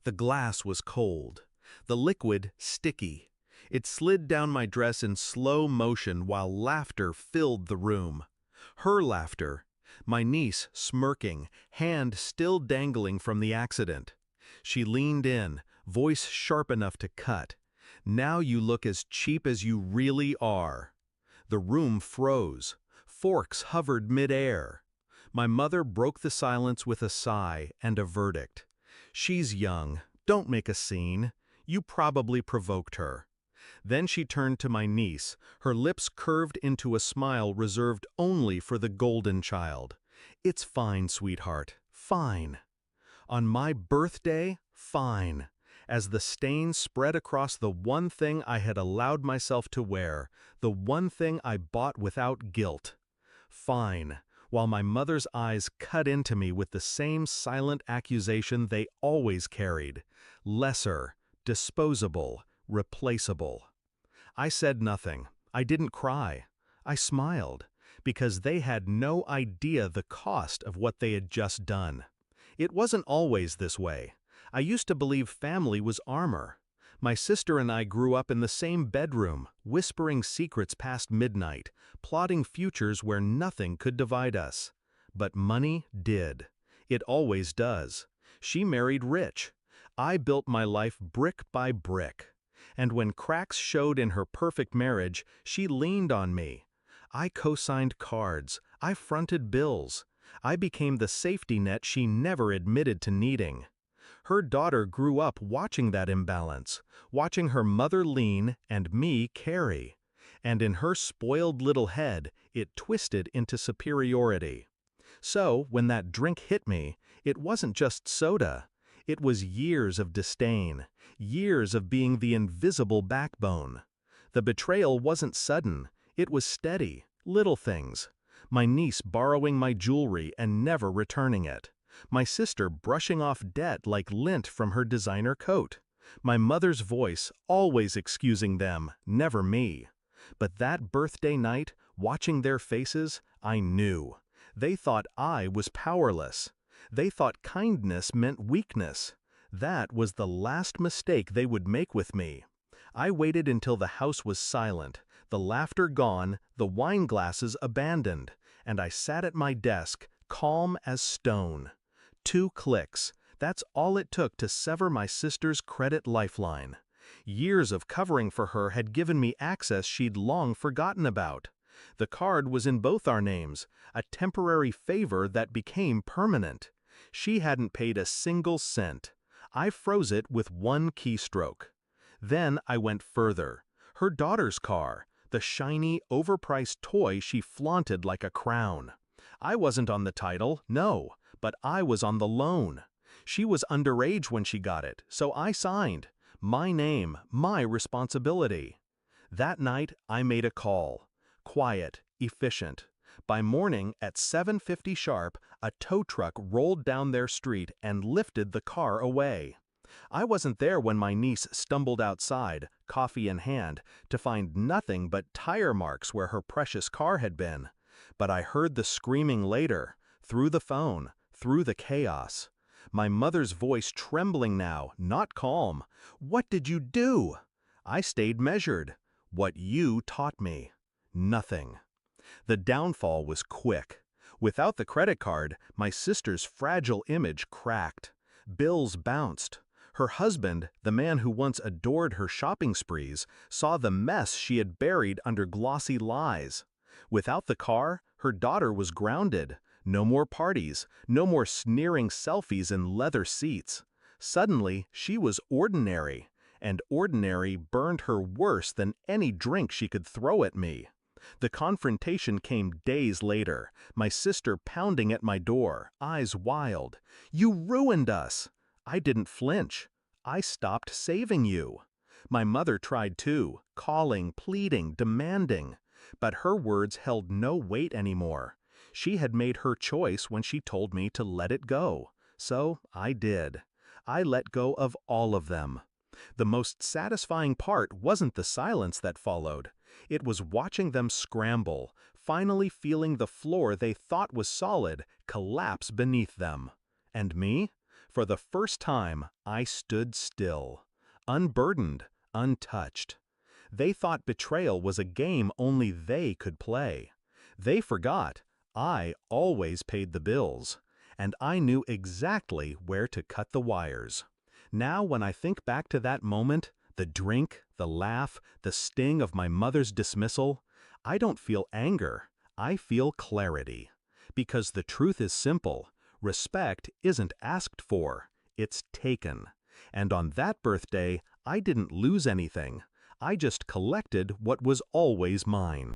The glass was cold, the liquid sticky. It slid down my dress in slow motion while laughter filled the room. Her laughter, my niece smirking, hand still dangling from the accident. She leaned in, voice sharp enough to cut. "Now you look as cheap as you really are." The room froze. Forks hovered mid-air. My mother broke the silence with a sigh and a verdict. "She's young. Don't make a scene. You probably provoked her." Then she turned to my niece, her lips curved into a smile reserved only for the golden child. "It's fine, sweetheart, fine. On my birthday, fine." As the stain spread across the one thing I had allowed myself to wear, the one thing I bought without guilt. Fine, while my mother's eyes cut into me with the same silent accusation they always carried. Lesser, disposable, replaceable. I said nothing. I didn't cry. I smiled, because they had no idea the cost of what they had just done. It wasn't always this way. I used to believe family was armor. My sister and I grew up in the same bedroom, whispering secrets past midnight, plotting futures where nothing could divide us. But money did. It always does. She married rich. I built my life brick by brick. And when cracks showed in her perfect marriage, she leaned on me. I co-signed cards. I fronted bills. I became the safety net she never admitted to needing. Her daughter grew up watching that imbalance, watching her mother lean and me carry. And in her spoiled little head, it twisted into superiority. So, when that drink hit me, it wasn't just soda. It was years of disdain, years of being the invisible backbone. The betrayal wasn't sudden, it was steady, little things. My niece borrowing my jewelry and never returning it. My sister brushing off debt like lint from her designer coat. My mother's voice always excusing them, never me. But that birthday night, watching their faces, I knew. They thought I was powerless. They thought kindness meant weakness. That was the last mistake they would make with me. I waited until the house was silent, the laughter gone, the wine glasses abandoned, and I sat at my desk, calm as stone. 2 clicks. That's all it took to sever my sister's credit lifeline. Years of covering for her had given me access she'd long forgotten about. The card was in both our names, a temporary favor that became permanent. She hadn't paid a single cent. I froze it with one keystroke. Then I went further. Her daughter's car, the shiny, overpriced toy she flaunted like a crown. I wasn't on the title, no, but I was on the loan. She was underage when she got it, so I signed. My name, my responsibility. That night, I made a call. Quiet, efficient. By morning, at 7:50 sharp, a tow truck rolled down their street and lifted the car away. I wasn't there when my niece stumbled outside, coffee in hand, to find nothing but tire marks where her precious car had been. But I heard the screaming later, through the phone, through the chaos. My mother's voice trembling now, not calm. "What did you do?" I stayed measured. "What you taught me." Nothing. The downfall was quick. Without the credit card, my sister's fragile image cracked. Bills bounced. Her husband, the man who once adored her shopping sprees, saw the mess she had buried under glossy lies. Without the car, her daughter was grounded. No more parties, no more sneering selfies in leather seats. Suddenly, she was ordinary, and ordinary burned her worse than any drink she could throw at me. The confrontation came days later, my sister pounding at my door, eyes wild. "You ruined us!" I didn't flinch. I stopped saving you. My mother tried too, calling, pleading, demanding. But her words held no weight anymore. She had made her choice when she told me to let it go. So I did. I let go of all of them. The most satisfying part wasn't the silence that followed. It was watching them scramble, finally feeling the floor they thought was solid collapse beneath them. And me? For the first time, I stood still, unburdened, untouched. They thought betrayal was a game only they could play. They forgot I always paid the bills, and I knew exactly where to cut the wires. Now, when I think back to that moment, the drink, the laugh, the sting of my mother's dismissal, I don't feel anger, I feel clarity. Because the truth is simple, respect isn't asked for, it's taken. And on that birthday, I didn't lose anything. I just collected what was always mine.